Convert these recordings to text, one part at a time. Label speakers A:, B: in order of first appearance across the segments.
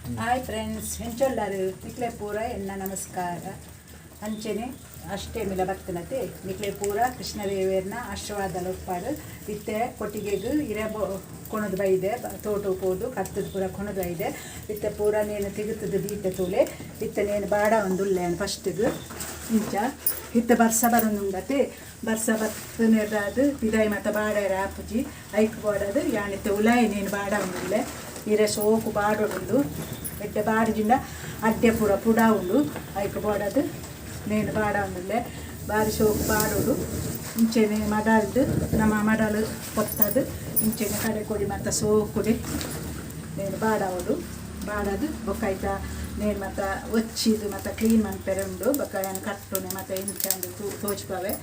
A: Hi friends ಹೆಂಚೊಲ್ಲಾರು ನಿಕ್ಲೆ ಪೂರ ಎನ್ನ ನಮಸ್ಕಾರ ಅಂಚೆನೆ ಅಷ್ಟೇ ಮಿಲ ಬರ್ತನತೆ ನಿಕ್ಲೆ ಪೂರ ಕೃಷ್ಣದೇವಿಯರ್ನ ಆಶೀರ್ವಾದ ಉಪ್ಪಾಡು ಇತ್ತೆ ಕೊಟ್ಟಿಗೆಗೂ ಇರೆ ಕೊಣದು ಬೈದೆ ತೋಟ ಪೋದು ಕತ್ತದ ಪೂರ ಕೊಣದು ಬೈದೆ ಇತ್ತೆ ಪೂರ ನೇನು ತೆಗುತ್ತದು ದೀತೆ ತೂಲೆ ಇತ್ತೆ ನೇನು ಬಾಡ ಒಂದು ಉಳ್ಳೆನು ಫಸ್ಟಿಗೆ ಇಂಚ ಇತ್ತೆ ಬರ್ಸ ಬರೋನುಂಗತೆ ಬರ್ಸ ಬತ್ತನೇದಾದು ಇದಾಯಿ ಮತ್ತು ಬಾಡ ಆಪುಜಿ ಐಕ್ ಬಾಡದು ಯಾಣಿತ್ತೆ ಉಲಾಯಿ ನೇನು ಬಾಡ ಉಂಡುಲ್ಲೆ ಇರೆ ಸೋಕು ಬಾಡೋಡು ಎಡ್ಡೆ ಬಾಡಿಜಿಂದ ಅಡ್ಡೆ ಪೂರ ಪುಡ ಉಂಡು ಐಕ್ ಬಾಡದು ನೇನು ಬಾಡ ಉಂಡುಲ್ಲೆ ಬಾರಿ ಸೋಕು ಬಾಡೋಡು ಇಂಚೆನೆ ಮಡಲ್ದು ನಮ್ಮ ಮಡಲು ಕೊತ್ತದು ಇಂಚೆನೆ ಕಡೆ ಕೊಡಿ ಮತ್ತು ಸೋಕುಡಿ ನೇನು ಬಾಡೋಡು ಬಾಡದು ಬೊಕ್ಕಾಯ್ತ ನೇನು ಮತ್ತು ಒಚ್ಚಿದು ಮತ್ತು ಕ್ಲೀನ್ ಮಾಡ್ತಾರೆ ಉಂಡು ಬೊಕ್ಕ ಕಟ್ಟುನೆ ಮತ್ತು ಇಂಚಂದು ತೋಚ್ಪವೆ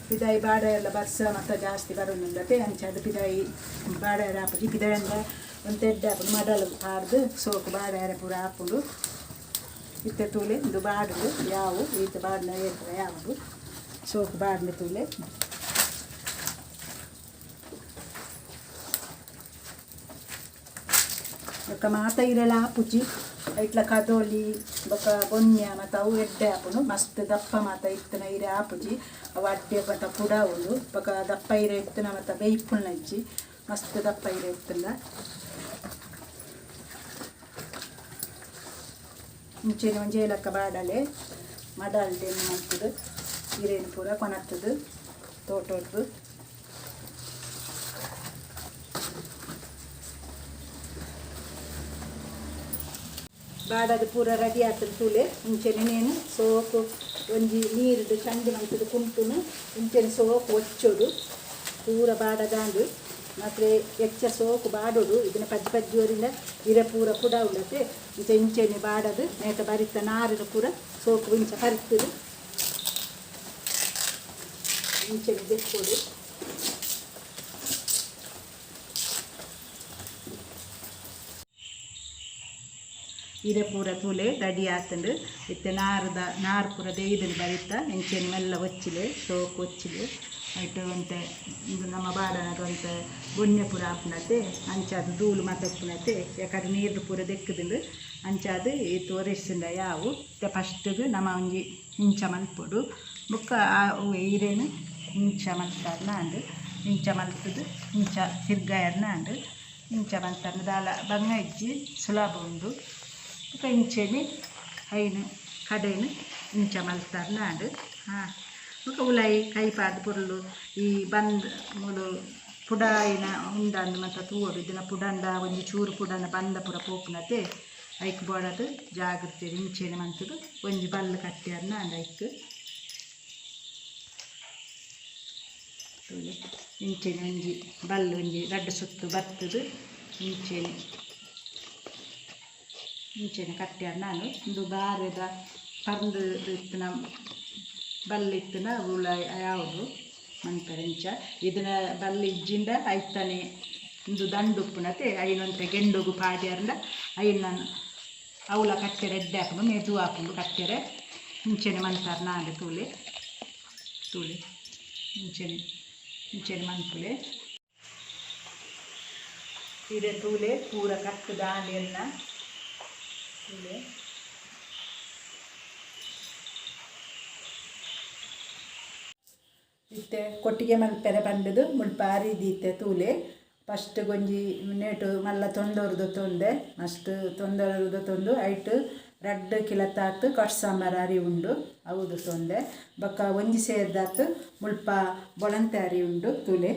A: ಪಿದಾಯಿ ಬಾಡ ಎಲ್ಲ ಬರ್ಸ ಮತ್ತು ಜಾಸ್ತಿ ಬರೋನುಂದತೆ ಅಂಚದು ಪಿದಾಯಿ ಬಾಡ ಹಾಪುಜಿ ಪಿದಾಯಿಂದ ಒಂದು ತೆಡ್ಡೆ ಹಾಪುಡು ಮಡಲು ಹಾಡ್ದು ಸೋಕು ಬಾಡ ಪೂರ ಹಾಪುಡು ಇತ್ತೆ ತೂಲೆ ಇದು ಬಾಡುದು ಯಾವು ಈತ ಬಾಡಿನ ಏರ್ತಾರೆ ಯಾವುದು ಸೋಕು ಬಾಡಿನ ತೂಲೆ ಬೊಕ್ಕ ಮಾತ ಇರಲ್ಲ ಹಾಪುಜಿ ಇಟ್ಲ ಕದೋಲಿ ಬೊಕ್ಕ ಬೊನ್ಯ ಮತ್ತು ಅವು ಎಡ್ಡೆ ಹಾಪುನು ಮಸ್ತ್ ದಪ್ಪ ಮಾತ ಇತ್ತನ ಇರೆ ಹಾಪುಜಿ ಅವು ಅಡ್ಡೆ ಮತ್ತು ಪುಡ ಉಂಡು ಬೊಕ್ಕ ದಪ್ಪ ಇರೆ ಇತ್ತನ ಮತ್ತು ಬೇಯ್ಪುಲ್ನ ಇಜ್ಜಿ ಮಸ್ತ್ ದಪ್ಪ ಇರೆ ಇತ್ತಲ್ಲ ಮುಂಚೆನೆ ಒಂಜೆ ಲೆಕ್ಕ ಬಾಡಲೆ ಮಡಲ್ದೇನು ಮಾಡ್ತದೆ ಹಿರೇನು ಪೂರ ಕೊನತ್ತದು ತೋಟದ್ದು ಬಾಡದು ಪೂರ ರೆಡಿ ಆಗ್ತದೆ ತೂಲೆ ಮುಂಚೆನೆ ನೇನು ಸೋಪು ಒಂಜಿ ನೀರುದು ಚಂಡಿ ಮಂತದ್ದು ಕುಂಟುನು ಮುಂಚೆನೆ ಸೋಪು ಒಚ್ಚೋದು ಪೂರ ಬಾಡದಾಂಡು ಮತ್ತು ಹೆಚ್ಚ ಸೋಕು ಬಾಡೋದು ಇದನ್ನು ಪಜ್ಜಿಯವರಿಂದ ಇರೆ ಪೂರ ಕೂಡ ಉಳ್ಳತೆ ಇಂಚೆನೆ ಬಾಡದು ನೇಟ ಬರಿತ ನಾರಿನ ಪೂರ ಸೋಕು ಇಂಚ ಕರಿತದು ಇಂಚೆನೆ ಬೆಕ್ಕೋದು ಇರೆ ಪೂರ ತೂಲೆ ರೆಡಿ ಆತಂಡು ಇತ್ತೆ ನಾರು ಪೂರ ದೇಯ್ದಲ್ಲಿ ಬರಿತ ಎಂಚೆನೆ ಮೆಲ್ಲ ಒಚ್ಚಿಲೆ ಸೋಕು ಒಚ್ಚಿಲೆ ಆಯ್ತು ಅಂತೆ ಇದು ನಮ್ಮ ಬಾಡನದು ಅಂತ ಬೊನ್ನೆ ಪೂರ ಹಾಪುನತೆ ಅಂಚಾದು ಧೂಳು ಮತ್ತಪ್ಪುನತೆ ಯಾಕಂದ್ರೆ ನೀರು ಪೂರ ದೆಕ್ಕದಿಂಡು ಅಂಚಾದು ಈ ತೋರಿಸಿಂದ ಯಾವು ಫಸ್ಟಿಗೆ ನಮ್ಮ ಒಂಜಿ ಇಂಚ ಮಲ್ಪೊಡು ಬೊಕ್ಕ ಹಿರೇನು ಇಂಚ ಮಲ್ತಾರ್ನ ಅಂಡು ಇಂಚ ಮಲ್ತದು ಇಂಚ ತಿರ್ಗಾಯರ್ನ ಅಂಡು ಇಂಚ ಮಲ್ತಾರ್ನ ದಾಲ ಬಂಗ ಇಜ್ಜಿ ಸುಲಭ ಉಂಡು ಬೊಕ್ಕ ಇಂಚೆನೆ ಐನು ಕಡೆನು ಇಂಚ ಮಲ್ತಾರ್ನ ಅಂಡು ಹಾಂ ಬೊಕ್ಕ ಉಲಾಯಿ ಕೈಪಾದ ಪೊರ್ಲು ಈ ಬಂದ್ ಮೂಲು ಪುಡಾಯಿನ ಉಂಡಂದು ಮತ್ತು ತೂವಡು ಇದನ್ನ ಪುಡಂದ ಒಂಜಿ ಚೂರು ಪುಡನ ಬಂದ ಪೂರ ಪೋಪುನತೆ ಐಕ್ ಬೋಡದು ಜಾಗ್ರತೆ ಇಂಚೆನೆ ಮಂತದು ಒಂಜಿ ಬಲ್ಲು ಕಟ್ಟ್ಯಾರ್ನ ಅಂಡ ಐಕ್ ಇಂಚೆನೆ ಒಂಜಿ ಬಲ್ಲು ಒಂಜಿ ರಡ್ಡು ಸುತ್ತು ಬರ್ತದು ಇಂಚೆನೆ ಕಟ್ಟ್ಯಾರ ನಾನು ಒಂದು ಬಾರದ ಪರ್ದು ಇತ್ತಿನ ಬಲ್ಲಿತ್ತಿನ ಉಳ ಯಾವುದು ಮಂತಾರೆ ಇಂಚ ಇದನ್ನ ಬಲ್ಲಿ ಇಜ್ಜಿಂದ ಐತಾನೆ ಒಂದು ದಂಡುಪ್ಪುನತೆ ಐನೊಂತೆ ಗೆಂಡುಗು ಪಾಡ್ಯಾರಂದ ಐನ ಅವಳ ಕಟ್ಟೆರೆ ಎಡ್ಡೆ ಹಾಕೊಂಡು ಮೆದು ಹಾಕೊಂಡು ಕಟ್ಟೆರೆ ಇಂಚೆನೆ ಮಂತಾರೆ ನಾನು ತೂಲೆ ಇಂಚೆನೆ ಮಂತುಲೆ ಇಡೆ ತೂಲೆ ಪೂರ ಕಟ್ಟು ದಾಂಡಿಯನ್ನ ತೂಲೆ ಇತ್ತೆ ಕೊಟ್ಟಿಗೆ ಮಲ್ಪೆರೆ ಬಂಡದು ಮುಲ್ಪ ಅರಿದಿತ್ತೆ ತೂಲೆ ಫಸ್ಟ್ ಗೊಂಜಿ ನೇಟು ಮಲ್ಲ ತೊಂದೋರ್ದು ತೊಂದೆ ಮಸ್ತ್ ತೊಂದೋರ್ದು ತೊಂದು ಐಟು ರಡ್ಡು ಕಿಲತ್ತಾತು ಕಟ್ ಸಾಂಬಾರು ಅರಿ ಉಂಡು ಹೌದು ತೊಂದೆ ಬೊಕ್ಕ ಒಂಜಿ ಸೇರ್ದಾತು ಮುಲ್ಪ ಬೊಳಂತೆ ಅರಿ ಉಂಡು ತೂಲೆ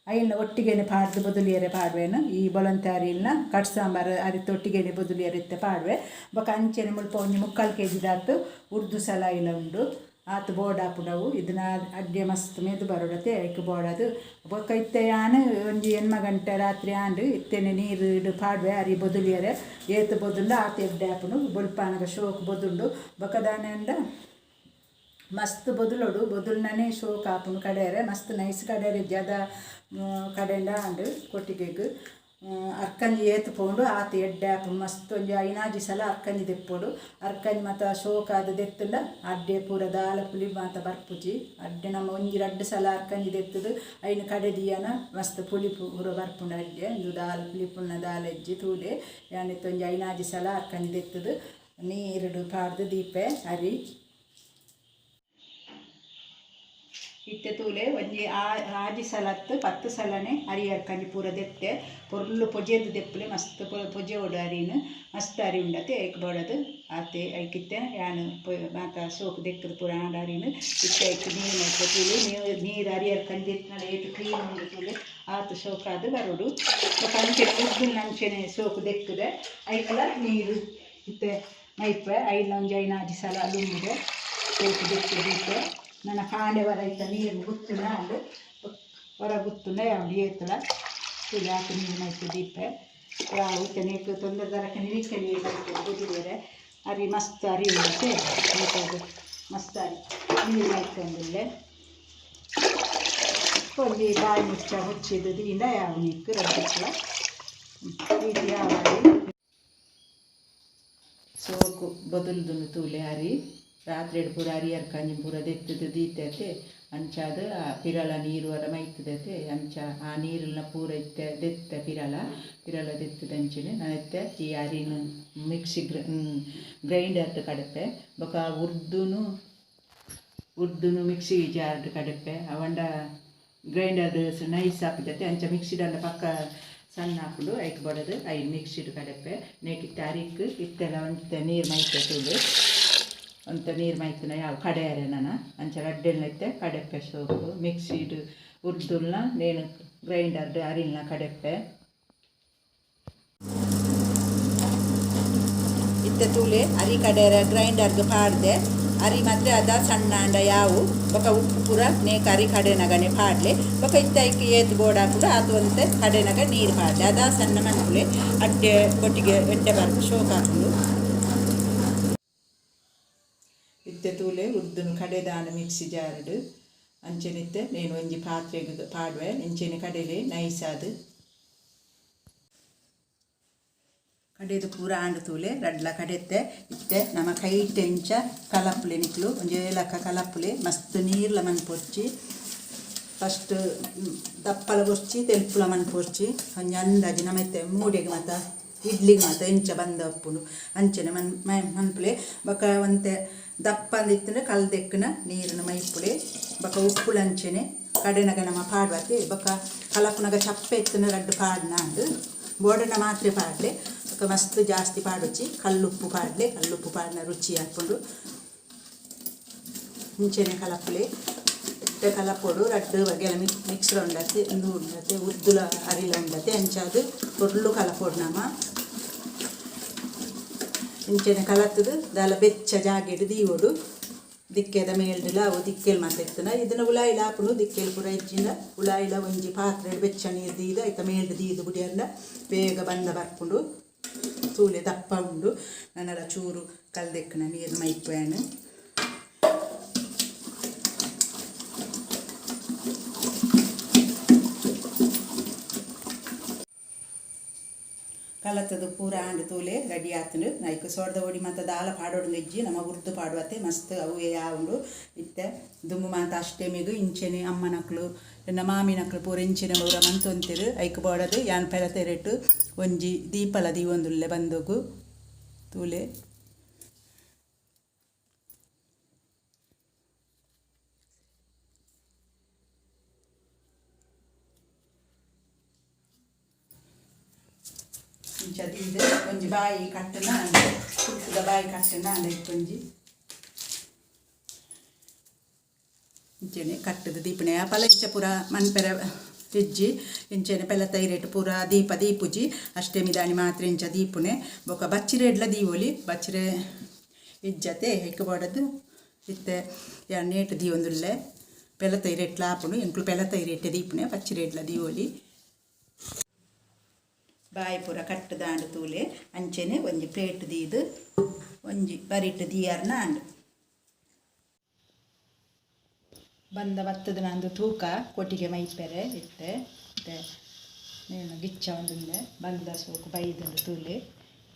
A: ಐನ ಒಟ್ಟಿಗೆನೆ ಪಾಡ್ದು ಬೊದುಲಿಯರೆ ಪಾಡ್ವೇನು ಈ ಬೊಳಂತೆ ಅರಿಲ್ನ ಕಟ್ ಸಾಂಬಾರು ಅರಿತು ಒಟ್ಟಿಗೆನೆ ಬೊದುಲಿಯರಿತ್ತೆ ಪಾಡ್ವೆ ಬೊಕ್ಕ ಅಂಚೆನೆ ಮುಲ್ಪ ಒಂಜಿ 3/4 kg ದಾತು ಉರ್ದು ಸಲಾಯಿಲ ಉಂಡು ಆತು ಬೋರ್ಡ್ ಹಾಪುಡವು ಇದನ್ನ ಅಡ್ಡೆ ಮಸ್ತ್ ಮೆದು ಬರೋಡತೆ ಐಕ್ ಬೋಡದು ಬೊಕ್ಕ ಇತ್ತೆ ಯಾನು ಒಂಜಿ 8 ಗಂಟೆ ರಾತ್ರಿ ಆಂಡು ಇತ್ತೇನೆ ನೀರು ಇಡು ಪಾಡ್ವೆ ಅರಿ ಬೊದುಲಿಯರೆ ಏತು ಬೊದುಂಡು ಆತು ಎಡ್ಡೆ ಹಾಪುನು ಬೊಲ್ಪಾನಗ ಶೋಕ್ ಬೊದುಂಡು ಬೊಕ್ಕ ದಾನೆಂಡ ಮಸ್ತ್ ಬೊದುಲೋಡು ಬೊದುಲ್ನೇ ಶೋಕ್ ಹಾಪುನು ಕಡೆಯರೆ ಮಸ್ತ್ ನೈಸ್ ಕಡೆಯರೆ ಜದ ಕಡೆಯಿಂದ ಆಂಡು ಕೊಟ್ಟಿಗೆಗ್ ಅರ್ಕಂಜಿ ಏತು ಪೋಂಡು ಆತ ಎಡ್ಡೆ ಮಸ್ತ್ ಒಂಜಿ ಐನಾಜಿ ಸಲ ಅರ್ಕಂಜಿ ದೆಪ್ಪೋಡು ಅರ್ಕಂಜಿ ಮಾತ ಶೋಕ ಅದು ದೆತ್ತುಂಡ ಅಡ್ಡೆ ಪೂರ ದಾಲ ಪುಲಿ ಮಾತ ಬರ್ಪುಜಿ ಅಡ್ಡೆ ನಮ್ಮ ಒಂಜಿ 2 ಸಲ ಅರ್ಕಂಜಿ ದೆತ್ತುದು ಐನು ಕಡೆ ದಿಯನ ಮಸ್ತ್ ಪುಲಿ ಪೂರ ಬರ್ಪುಂಡು ಅಡ್ಡೆ ಒಂದು ದಾಲ ಪುಲಿ ಪುಣ್ಣ ದಾಲ ಎಜ್ಜಿ ತೂಲೆ ಯಾನಿತ್ತು ಒಂಜಿ ಐನಾಜಿ ಸಲ ಅರ್ಕಂಜಿ ದೆತ್ತುದು ನೀರುಡು ಪಾಡ್ದು ದೀಪೆ ಅರಿ ಇತ್ತೆ ತೂಲೆ ಒಂಜಿ ಆಜಿ ಸಲತ್ತು 10 ಸಲನೆ ಅರಿ ಅರ್ಕಂಜಿ ಪೂರ ದೆತ್ತೆ ಪೊರ್ಲು ಪೊಜೆದು ದೆಪ್ಪುಲೆ ಮಸ್ತ್ ಪೊಜೆ ಓಡು ಅರಿನು ಮಸ್ತ್ ಅರಿ ಉಂಡತೆ ಐಕ್ ಬೋಡದು ಆತೆ ಐಕಿತ್ತೆ ಯಾನು ಮಾತ ಸೋಕು ದೆಕ್ಕದು ಪೂರ ಆಂಡ ಅರಿನು ಇತ್ತೆ ಐಕ್ ನೀರು ಮೈತೆ ತೂಲೆ ನೀರು ಅರಿ ಅರ್ಕಂಜಿ ದೆತ್ತಿನ ಏಟು ಕ್ಲೀನ್ ಉಂಡು ತೂಲೆ ಆತು ಸೋಕಾದು ಬರೋಡು ಕಂಚೆ ಉದ್ದು ನಂಚೆನೆ ಸೋಕು ದೆಕ್ಕದೆ ಐಕಲ ನೀರು ಇತ್ತೆ ಮೈಪೆ ಐಲ ಒಂಜಿ ಐನಾಜಿ ಸಲ ಲುಂಬುದೆ ಸೋಕು ದೆಕ್ಕು ದೀಪೆ ನನ್ನ ಕಾಂಡೆ ವರೈತ ನೀರು ಗುತ್ತುಂಡ ಅಂಡು ಹೊರ ಗುತ್ತುಂಡ ಯಾವುದು ಏತಲ ತುಳಿ ಹಾಕಿ ನೀರು ಮೈತು ದೀಪೆ ಯಾವ ನೀರು ತೊಂದರೆ ದರಕ್ಕೆ ನಿರೀಕ್ಷೆ ನೀರು ಗೊತ್ತಿದ್ದಾರೆ ಅರಿ ಮಸ್ತ್ ಅರಿ ಉಂಟೆ ಬೇಕಾದ ಮಸ್ತ್ ಅರಿ ನೀರು ಮೈತಂದಿಲ್ಲೆ ಒಂಜಿ ಬಾಯಿ ಮುಚ್ಚಿದ್ದು ದಿಂದ ಯಾವ ನೀರು ರದ್ದಲ್ಲ ರೀತಿ ಯಾವ ಸೋಕು ಬದಲ್ದು ತೂಲೆ ಅರಿ ರಾತ್ರಿ ಪೂರ ಅರಿ ಅರ್ಕಂಜಿ ಪೂರ ದೆತ್ತದು ದೀತೈತೆ ಅಂಚಾದ ಪಿರಳ ನೀರು ವರ ಮೈತದೈತೆ ಅಂಚ ಆ ನೀರನ್ನ ಪೂರ ಇತ್ತೆ ದೆತ್ತ ಪಿರಳ ದೆತ್ತದಂಚಿನ ನಾನೆತ್ತೆ ಈ ಅರಿನ ಮಿಕ್ಸಿ ಗ್ರೈಂಡರ್ದು ಕಡಪೆ ಬೊಕ ಉರ್ದುನು ಮಿಕ್ಸಿ ಜಾರ್ದು ಕಡಪೆ ಅವಂಡ ಗ್ರೈಂಡರ್ ನೈಸ್ ಹಾಕಿದೈತೆ ಅಂಚ ಮಿಕ್ಸಿಡಲ್ಲ ಪಕ್ಕ ಸಣ್ಣ ಹಾಕೊಂಡು ಐಕ್ ಬಡದು ಐದು ಮಿಕ್ಸಿಡು ಕಡಪೆ ನೇಕಿತ್ತೆ ಅರಿಕ್ ಇತ್ತೆಲ್ಲ ಒಂತ ನೀರು ಮೈತೆ ತುಳು ಅಂತ ನೀರು ಮೈತನ ಯಾವ ಕಡೆಯರೆ ನಾನು ಅಂಚ ಗಡ್ಡೆಲ್ಲ ಐತೆ ಕಡೆಪೆ ಸೋಪು ಮಿಕ್ಸಿಡು ಉರ್ದುಲ್ನ ನೇನು ಗ್ರೈಂಡರ್ದು ಅರಿಲ್ನ ಕಡೆಪೆ ಇತ್ತೆ ತೂಲೆ ಅರಿ ಕಡೆಯರ ಗ್ರೈಂಡರ್ಗೆ ಪಾಡ್ದೆ ಅರಿ ಮಾತ್ರ ಅದ ಸಣ್ಣ ಅಂಡ ಯಾವು ಬೊಕ ಉಪ್ಪು ಪೂರ ನೇಕ ಅರಿ ಕಡೆನಗನೆ ಪಾಡ್ಲೆ ಬೊಕ ಇತ್ತೈಕ್ ಏತ್ ಬೋಡ ಕೂಡ ಅದು ಅಂತೆ ಕಡೆನಗ ನೀರು ಪಾಡ್ಲೆ ಅದ ಸಣ್ಣ ಮನ್ಪುಲೆ ಅಡ್ಡೆ ಕೊಟ್ಟಿಗೆ ಎಡ್ಡೆ ಬರ್ಕು ಶೋಕ ಹಾಕೊಂಡು ಇತ್ತೆ ತೂಲೆ ಉರ್ದುನು ಕಡೆದಾನ ಮಿಕ್ಸಿ ಜಾರ್ಡು ಅಂಚೆನಿತ್ತೆ ನೇನು ಒಂಜಿ ಪಾತ್ರೆಗೆ ಪಾಡುವೆ ಇಂಚೆನೆ ಕಡೆಲೆ ನೈಸಾದು ಕಡೆದು ಪೂರ ಆಂಡು ತೂಲೆ ರಡ್ಲ ಕಡೆತ್ತೆ ಇತ್ತೆ ನಮ್ಮ ಕೈಟ್ ಎಂಚ ಕಲಪುಲೆ ನಿಕ್ಲು ಒಂಜಿ ಏಲಕ್ಕ ಕಲಪುಲೆ ಮಸ್ತ್ ನೀರ್ಲ ಮನ್ ಪೊರ್ಚಿ ಫಸ್ಟ್ ದಪ್ಪಲ ಪೊರ್ಚಿ ತೆಲ್ಪುಲ ಮನ್ ಪೊರ್ಚಿ ಒಂಜಿ ಅಂದಾಜಿ ನಮತ್ತೆ ಮೂಡೆಗೆ ಮಾತ ಇಡ್ಲಿಗೆ ಮಾತ ಎಂಚ ಬಂದ ಉಪ್ಪುನು ಅಂಚನೆ ಮನ್ಪುಲೆ ಬೊಕ ಒಂತೆ ದಪ್ಪ ಅಂದಿತ್ತಂದ್ರೆ ಕಲ್ದೆಕ್ಕನ ನೀರನ್ನು ಮೈಪುಲೆ ಬೊಕ ಉಪ್ಪುಲ ಅಂಚೆನೆ ಕಡೆನಗ ನಮ್ಮ ಪಾಡ್ವತ್ತೆ ಬೊಕ ಕಲಪುನಗ ಚಪ್ಪೆ ಎತ್ತನ ರಡ್ಡು ಪಾಡ್ನ ಅಂದು ಬೋಡನ ಮಾತ್ರೆ ಪಾಡ್ಲೆ ಬೊಕ ಮಸ್ತ್ ಜಾಸ್ತಿ ಪಾಡೊಚ್ಚಿ ಕಲ್ಲುಪ್ಪು ಪಾಡ್ಲೆ ಕಲ್ಲುಪ್ಪು ಪಾಡ್ನ ರುಚಿ ಹಾಕ್ಕೊಂಡು ಮುಂಚೆನೆ ಕಲಪುಲೆ ಇತ್ತೆ ಕಲಪೋಡು ರಡ್ಡು ಬಗೆಲ ಮಿಕ್ಸ್ರ ಉಂಡತೆ ಇಂದು ಉಂಡತೆ ಉದ್ದುಲ ಅರಿಲ ಉಂಡತೆ ಅಂಚಾದು ಪೊರ್ಲು ಕಲಪೋಡು ನಮ್ಮ ಇಂಚೆನೆ ಕಲತ್ತದು ದಾಲ ಬೆಚ್ಚ ಜಾಗೆಡು ದೀವೋಡು ದಿಕ್ಕೆದ ಮೇಲ್ಡಿಲ ಅವು ದಿಕ್ಕೆಲ್ ಮಾತ ಇತ್ತನ ಇದನ್ನ ಉಲಾಯಿಲ ಹಾಪುನು ದಿಕ್ಕೆಲ್ ಪೂರ ಇಜ್ಜಿನ ಉಲಾಯಿಲ ಒಂಜಿ ಪಾತ್ರೆ ಬೆಚ್ಚ ನೀರು ದೀದ ಐತ ಮೇಲ್ಡು ದೀದು ಬುಡಿಯಲ್ಲ ಬೇಗ ಬಂದ ಬರ್ಪುಂಡು ತೂಲೆ ದಪ್ಪ ಉಂಡು ನನ್ನರ ಚೂರು ಕಲ್ದೆಕ್ಕನ ನೀರು ಮೈಪೇನು ಕಲತ್ತದು ಪೂರ ಆಂಡು ತೂಲೆ ರೆಡಿ ಆತುಂಡು ನೈಕ್ ಸೋಡ್ದ ಒಡಿ ಮತ್ತು ದಾಲ ಪಾಡೋಡು ಗೆಜ್ಜಿ ನಮ್ಮ ಉರ್ದು ಪಾಡುವತ್ತೆ ಮಸ್ತ್ ಅವು ಯಾವುಂಡು ಇತ್ತೆ ದುಂಬು ಮಾತ ಅಷ್ಟೇಮಿಗು ಇಂಚೆನೆ ಅಮ್ಮನಕ್ಳು ಎನ್ನ ಮಾಮಿನಕ್ಳು ಪೂರ ಇಂಚಿನ ಪೂರ ಮಂತೊಂತಿರು ಐಕ್ ಬೋಡದು ಯಾನ್ ಪೆಲ ತೆರೆಟು ಒಂಜಿ ದೀಪಲ ದೀವೊಂದುಲ್ಲೆ ಬಂದುಗು ತೂಲೆ ಇಂಚದೀದು ಒಂಜಿ ಬಾಯಿ ಕಟ್ಟನ ಕುಟ್ಟದ ಬಾಯಿ ಕಟ್ಟನ ಅಂಡ ಇಕ್ಕೊಂಜಿ ಇಂಚೆನೆ ಕಟ್ಟದ ದೀಪನೆ ಪಲ ಇಂಚ ಪೂರ ಮನ್ಪೆರ ತಿಜ್ಜಿ ಇಂಚೆನೆ ಪೆಲ ತೈರೇಟ್ ಪೂರ ದೀಪುಜಿ ಅಷ್ಟೇ ಮಿದಾನಿ ಮಾತ್ರ ಇಂಚ ದೀಪುನೆ ಬೊಕ ಬಚ್ಚಿರೆಡ್ಲ ದೀವೊಲಿ ಬಚ್ಚಿರೆ ಇಜ್ಜತೆ ಹೆಕ್ಕ ಬೋಡದು ಇತ್ತೆ ನೇಟ್ ದೀವೊಂದುಲ್ಲೆ ಪೆಲ ತೈರೇಟ್ಲ ಆಪುನು ಎಂಕ್ಲು ಪೆಲ ತೈರೇಟೆ ದೀಪುನೆ ಬಚ್ಚಿರೆಡ್ಲ ದೀವೊಲಿ ಬಾಯಿ ಪೂರ ಕಟ್ಟದಾಂಡು ತೂಲೆ ಅಂಚೆನೆ ಒಂಜಿ ಪ್ಲೇಟ್ ದೀದು ಒಂಜಿ ಬರಿಟ್ ದೀಯಾರ್ನ ಆಂಡು ಬಂದ ಬತ್ತದ ನಂದು ತೂಕ ಕೊಟ್ಟಿಗೆ ಮೈಪೆರೆ ಇತ್ತೆ నేను గిచ్చ ఉందిలే ಬಂದ ಸೋಕು ಬೈದಲು ತೂಲೆ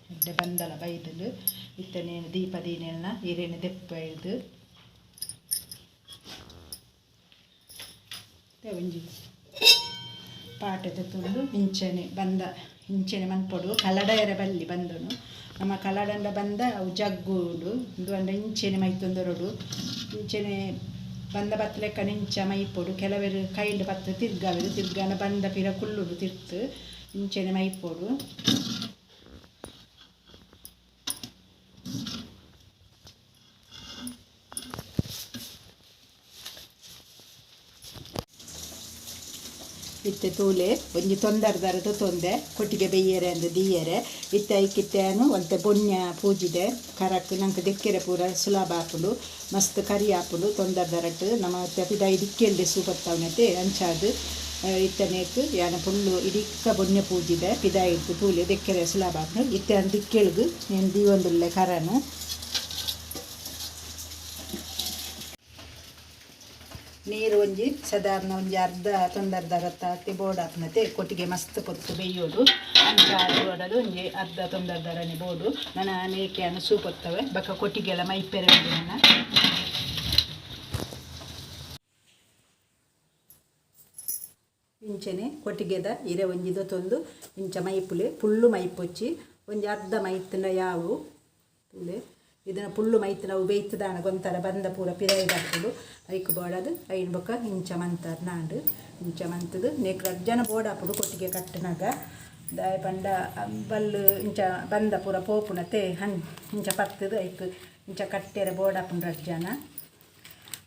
A: ಎಡ್ಡೆ ಬಂದಲ ಬೈದಲು ಇತ್ತ నేను ದೀಪದಿ ನೆಲ್ನ ಹಿರೇನೆ ದೆಪ್ಪ ಇದು ಒಂಜಿ ಪಾಟದ ತುಂಡು ಇಂಚನೆ ಬಂದ ಇಂಚನೆ ಮನ್ಪೊಡು ಕಲಡಯರ ಬಲ್ಲಿ ಬಂದನು ನಮ್ಮ ಕಲಡಂಡ ಬಂದ ಅವು ಜಗ್ಗುಡು ಇದು ಅಂಡ ಇಂಚನೆ ಮೈತೊಂದರೊಡು ಇಂಚನೆ ಬಂದ ಬತ್ತಲೆಕ್ಕ ನಿಂಚ ಮೈಪೊಡು ಕೆಲವರು ಕೈಂಡು ಬತ್ತ ತಿರ್ಗಾವೆರು ತಿರ್ಗಾನ ಬಂದ ಪಿರ ಕುಳ್ಳುಡು ತಿರ್ತು ಇಂಚನೆ ಮೈಪೊಡು ಇತ್ತೆ ತೂಲೆ ಒಂಜಿ ತೊಂದರ್ದಾರದ ತೊಂದೆ ಕೊಟ್ಟಿಗೆ ಬೆಯ್ಯರೆ ಅಂದು ದೀಯರೆ ಇತ್ತೆ ಐಕಿತ್ತೇನು ಒಂತೆ ಬೊನ್ಯ ಪೂಜಿದೆ ಕರಕ್ ನಂಗೆ ದಿಕ್ಕೆರೆ ಪೂರ ಸುಲಭ ಹಾಪುಂಡು ಮಸ್ತ್ ಕರಿ ಹಾಪುಂಡು ತೊಂದರ್ದಾರಟ್ಟು ನಮ್ಮ ಪಿದಾಯಿ ದಿಕ್ಕೆಲ್ದೆ ಸೂಪತ್ತವನತೆ ಅಂಚಾದು ಇತ್ತನೇಕು ಯಾನ ಪುಲ್ಲು ಇಡಿಕ್ಕ ಬೊನ್ಯ ಪೂಜಿದೆ ಪಿದಾಯಿ ಇತ್ತು ತೂಲೆ ದಿಕ್ಕೆರೆ ಸುಲಭ ಹಾಪುಂಡು ಇತ್ತೆ ಅಂದು ದಿಕ್ಕೆಳ್ಗು నేను ದೀವೊಂದುಲ್ಲೆ ಕರನು ನೀರು ಒಂಜಿ ಸಾಧಾರಣ ಒಂಜಿ ಅರ್ಧ ತೊಂದರ್ದಾರತ್ತ ಹತ್ತಿ ಬೋರ್ಡ್ ಹಾಕ್ನತೆ ಕೊಟ್ಟಿಗೆ ಮಸ್ತ್ ಪೊತ್ತು ಬೇಯೋಡು ಅಂಚಾರು ಓಡಲು ಒಂಜಿ ಅರ್ಧ ತೊಂದರ್ದಾರನೆ ಬೋಡು ನನ್ನ ಮೇಕೆಯನ್ನು ಸೂಪತ್ತವೆ ಬಕ್ಕ ಕೊಟ್ಟಿಗೆಲ್ಲ ಮೈಪೆರೆ ಉಂಡು ನನ್ನ ಇಂಚನೆ ಕೊಟ್ಟಿಗೆದ ಇರೆ ಒಂಜಿದ ತೊಂದು ಇಂಚ ಮೈಪುಲೆ ಪುಲ್ಲು ಮೈಪೊಚ್ಚಿ ಒಂಜಿ ಅರ್ಧ ಮೈತಿನ ಯಾವು ತುಲೆ ಇದನ್ನು ಪುಲ್ಲು ಮೈತ್ ನಾವು ಬೇಯ್ತದಾನ ಗೊಂತರ ಬಂದ ಪೂರ ಪಿರಾಯಿದಾಕ್ತುಡು ಐಕ್ ಬೋಡದು ಐನ್ ಬೊಕ್ಕ ಇಂಚ ಮಂತಾರ್ ನಾಂಡು ಇಂಚ ಮಂತದು ನೆಕ್ ರಜ್ಜನ ಬೋಡಾಪುಡು ಕೊಟ್ಟಿಗೆ ಕಟ್ಟನಾಗ ದಾಯ ಪಂಡ ಬಲ್ಲು ಇಂಚ ಬಂದ ಪೂರ ಪೋಪುನತೆ ಇಂಚ ಪತ್ತದು ಐಕ್ ಇಂಚ ಕಟ್ಟೆರೆ ಬೋಡಾಪುಂಡು ರಜ್ಜನ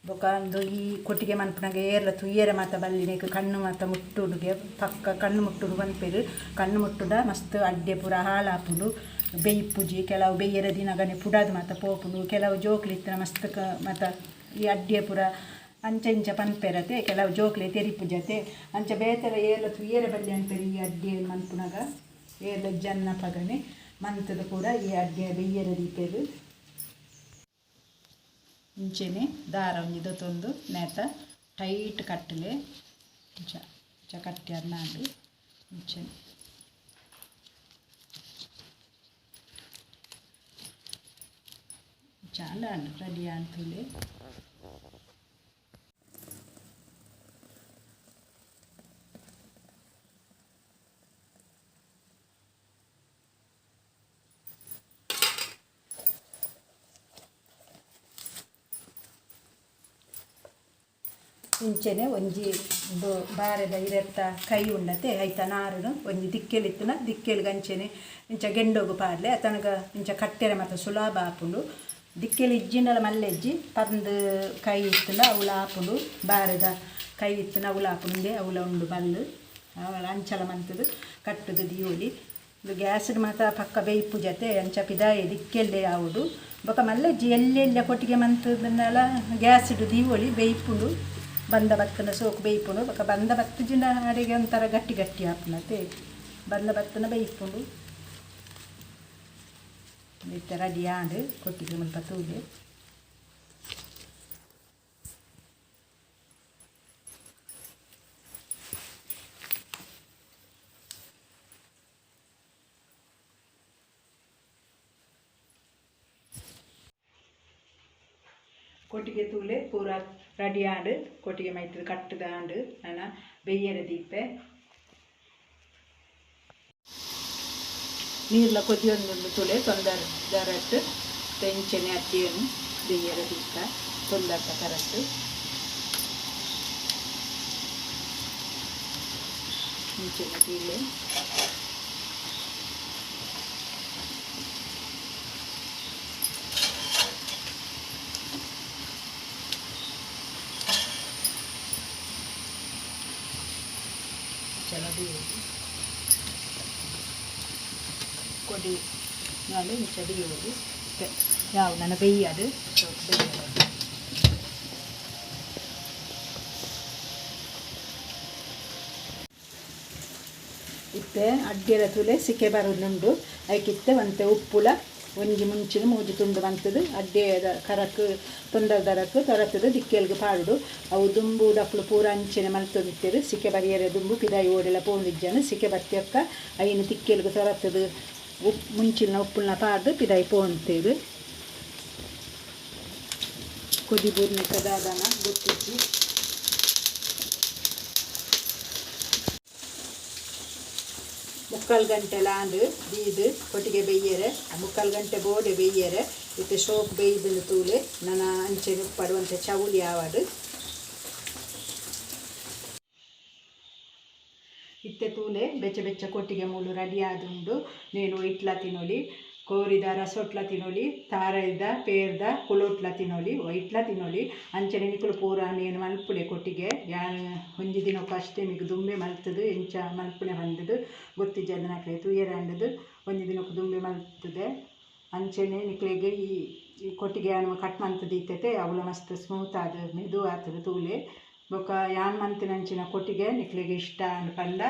A: ಬೊಕ ಅಂದು ಈ ಕೊಟ್ಟಿಗೆ ಮನ್ಪುನಾಗ ಏರ್ಲ ತುಯ್ಯರೆ ಮಾತ ಬಲ್ಲಿನೇಕ್ ಕಣ್ಣು ಮಾತ ಮುಟ್ಟುಡುಗೆ ಪಕ್ಕ ಕಣ್ಣು ಮುಟ್ಟುಡು ಬಂದ್ಪೇರು ಕಣ್ಣು ಮುಟ್ಟುಡ ಮಸ್ತ್ ಅಡ್ಡೆ ಪೂರ ಹಾಳಾಪುಂಡು ಬೇಯ್ಪುಜಿ ಕೆಲವು ಬೇಯ್ಯರ ದಿನಗನೆ ಪುಡಾದು ಮಾತ ಪೋಪುಂಡು ಕೆಲವು ಜೋಕ್ಲಿತ್ತಿನ ಮಸ್ತ್ ಮಾತ ಈ ಅಡ್ಡೆ ಪೂರ ಅಂಚ ಇಂಚ ಪನ್ಪೆರತೆ ಕೆಲವು ಜೋಕ್ಲೆ ತೆರಿಪುಜತೆ ಅಂಚ ಬೇತರ ಏರ್ಲ ತುಯ್ಯರೆ ಬಲ್ಲಿ ಅನ್ಪೇರು ಈ ಅಡ್ಡೆ ಮನ್ಪುನಾಗ ಏರ್ಲ ಜನ್ನ ಪಗನೆ ಮಂತದ ಪೂರ ಈ ಅಡ್ಡೆ ಬೇಯ್ಯರ ದೀಪೇರು ಇಂಚೆನೆ ದಾರ ಒಂಜಿದ ತೊಂದು ನೇತ ಟೈಟ್ ಕಟ್ಟಲೆ ಇಂಚ ಕಟ್ಟಿ ಅನ್ನಾಡು ಇಂಚೆನೆ చాలా రెడీ అంతులే ಇಂಚೆನೆ ಒಂಜಿ ಬಾರೆದ ಇರೆತ್ತ ಕೈ ಉಂಡತೆ ಐತ ನಾರುನು ಒಂಜಿ ದಿಕ್ಕೆಲಿತ್ತುನ ದಿಕ್ಕೆಲ್ಗೆ ಅಂಚೆನೆ ಇಂಚ ಗೆಂಡೋಗು ಪಾಡ್ಲೆ ಅತನಗ ಇಂಚ ಕಟ್ಟೆರೆ ಮಾತ ಸುಲಭ ಆಪುಂಡು ದಿಕ್ಕೆಲಿ ಇಜ್ಜಿಂಡಲ ಮಲ್ಲೆಜ್ಜಿ ಪಂದು ಕೈ ಇತ್ತುಂಡ ಅವಳ ಆಪುಂಡು ಬಾರೆದ ಕೈ ಇತ್ತುನ ಅವಳ ಆಪುಂಡೆ ಅವಳ ಉಂಡು ಬಲ್ಲು ಅವಳ ಅಂಚಲ ಮಂತದು ಕಟ್ಟುದು ದಿಯೋಲಿ ಇದು ಗ್ಯಾಸ್ ಮಾತ ಪಕ್ಕ ಬೇಯ್ಪು ಜತೆ ಅಂಚ ಪಿದಾಯಿ ದಿಕ್ಕೆಲ್ಲೆ ಆವುಡು ಬೊಕ ಮಲ್ಲೆಜ್ಜಿ ಎಲ್ಲೆಲ್ಲ ಕೊಟ್ಟಿಗೆ ಮಂತದನ್ನೆಲ್ಲ ಗ್ಯಾಸ್ ಇಡು ದಿಯೋಲಿ ಬೇಯ್ಪುಂಡು ಬಂದ ಭತ್ತನ ಸೋಕು ಬೇಯ್ಪುಂಡು ಬೊಕ ಬಂದ ಭತ್ತಜಿನ ಅಡಿಗೆ ಒಂಥರ ಗಟ್ಟಿ ಗಟ್ಟಿ ಆಪುನತೆ ಬಂದ ಭತ್ತನ ಬೇಯ್ಪುಂಡು ಇತ್ತ ರೆಡಿ ಆಂಡು ಕೊಟ್ಟಿಗೆ ಮುಲ್ಪ ತೂಲೆ ಕೊಟ್ಟಿಗೆ ತೂಲೆ ಪೂರ ರೆಡಿ ಆಂಡು ಕೊಟ್ಟಿಗೆ ಮೈತ್ರಿ ಕಟ್ಟದ ಆಂಡು ನನ್ನ ಬೆಯ್ಯರ ದೀಪೆ ನೀರ್ಲ ಕೊದಿಯೊಂದು ತುಲೆ ತೊಂದರಟ್ಟು ತೆಂಚನೆ ಅಜ್ಜಿಯನ್ನು ಬೆಯ್ಯರ ದೀಪ ತೊಂದರ್ತ ಕರಟ್ಟು ಇಂಚೆನ ತೀಲೆ ಚಲದಿ ಕೊಡಿ ನಾನು ಚಡಿ ಹೋಗಿ ಯಾವ ನನ್ನ ಬೇಯ್ಯದು ಬೇಯ್ಯದು ಇತ್ತೆ ಅಡ್ಡೆರ ತುಲೆ ಸಿಕ್ಕೆ ಬರೋದುಂಡು ಅದಕ್ಕಿತ್ತೆ ಒಂತೆ ಉಪ್ಪುಲ ಒಂಜಿ ಮುಂಚಿನ ಮೂಜಿ ತುಂಡು ಬಂತದು ಅಡ್ಡೆದ ಕರಕ್ ತೊಂದರದರಕ್ಕೆ ತೊರತದು ದಿಕ್ಕೆಲ್ಗೆ ಪಾಡುಡು ಅವು ದುಂಬು ದಪ್ಪಲು ಪೂರ ಅಂಚಿನ ಮಲ್ತೊಂದಿತ್ತೇರು ಸಿಕ್ಕೆ ಬರಿಯರೆ ದುಂಬು ಪಿದಾಯಿ ಓಡೆಲ್ಲ ಪೋಂದಿಜ್ಜನು ಸಿಕ್ಕೆ ಬತ್ತಿಯಕ್ಕ ಐನು ತಿಕ್ಕೆಲ್ಗೆ ತೊರತದು ಮುಂಚಿನ ಉಪ್ಪುನ ಪಾಡ್ದು ಪಿದಾಯಿ ಪೋಂತೇರು ಕೊದಿ ಬೂರ್ನ ಕದಾದನ ಗೊತ್ತಿಚ್ಚಿ ಮುಕ್ಕಾಲು ಗಂಟೆ ಲಾಂಡ್ ಬೀದು ಕೊಟ್ಟಿಗೆ ಬೇಯ್ಯರೆ ಮುಕ್ಕಾಲು ಗಂಟೆ ಬೋಡೆ ಬೇಯ್ಯರೆ ಇತ್ತೆ ಶೋಕ್ ಬೇಯ್ದಲು ತೂಲೆ ನನ್ನ ಅಂಚೆ ಪಡುವಂಥ ಚೌಲಿ ಆವಾಡು ಇತ್ತೆ ತೂಲೆ ಬೆಚ್ಚ ಬೆಚ್ಚ ಕೊಟ್ಟಿಗೆ ಮೂಲು ರೆಡಿ ಆದುಂಡು ನೀನು ಇಟ್ಲ ತಿನ್ನೋಲಿ ಕೋರಿದ ರಸೊಟ್ಲ ತಿನ್ನೋಲಿ ತಾರೈದ ಪೇರ್ದ ಕುಳೋಟ್ಲ ತಿನ್ನೋಲಿ ಇಟ್ಲ ತಿನ್ನೋಲಿ ಅಂಚನೆ ನಿಕ್ಕಲು ಪೂರ ನೀನು ಮಲ್ಪುಲೆ ಕೊಟ್ಟಿಗೆ ಯಾನು ಒಂಜಿ ದಿನಕ್ಕೆ ಅಷ್ಟೇ ಮಿಗ್ ದುಂಬೆ ಮಲ್ತದು ಎಂಚ ಮಲ್ಪುನೆ ಬಂದದು ಗೊತ್ತಿಜ್ಜದ ನಕ್ಲೆ ತೂಯರಂಡದು ಒಂಜಿ ದಿನಕ್ಕೆ ದುಂಬೆ ಮಲ್ತದೆ ಅಂಚನೆ ನಿಕ್ಲೆಗೆ ಈ ಕೊಟ್ಟಿಗೆ ಯಾನು ಕಟ್ ಮಂತದ್ದು ಇತ್ತೈತೆ ಅವಳ ಮಸ್ತ್ ಸ್ಮೂತ್ ಆದ ಮೆದು ಆಗ್ತದೆ ತೂಲೆ ಬೊಕ ಯಾನ್ ಮಂತಿನಂಚಿನ ಕೊಟ್ಟಿಗೆ ನಿಕ್ಲೆಗೆ ಇಷ್ಟ ಅನ್ಪಂಡ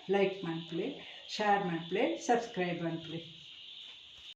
A: ಲೈಕ್ ಮಾಡ್ಪ್ಲೆ ಶೇರ್ ಮಾಡ್ಪ್ಲೆ ಸಬ್ಸ್ಕ್ರೈಬ್ ಮಾಡ್ಪ್ಲೆ.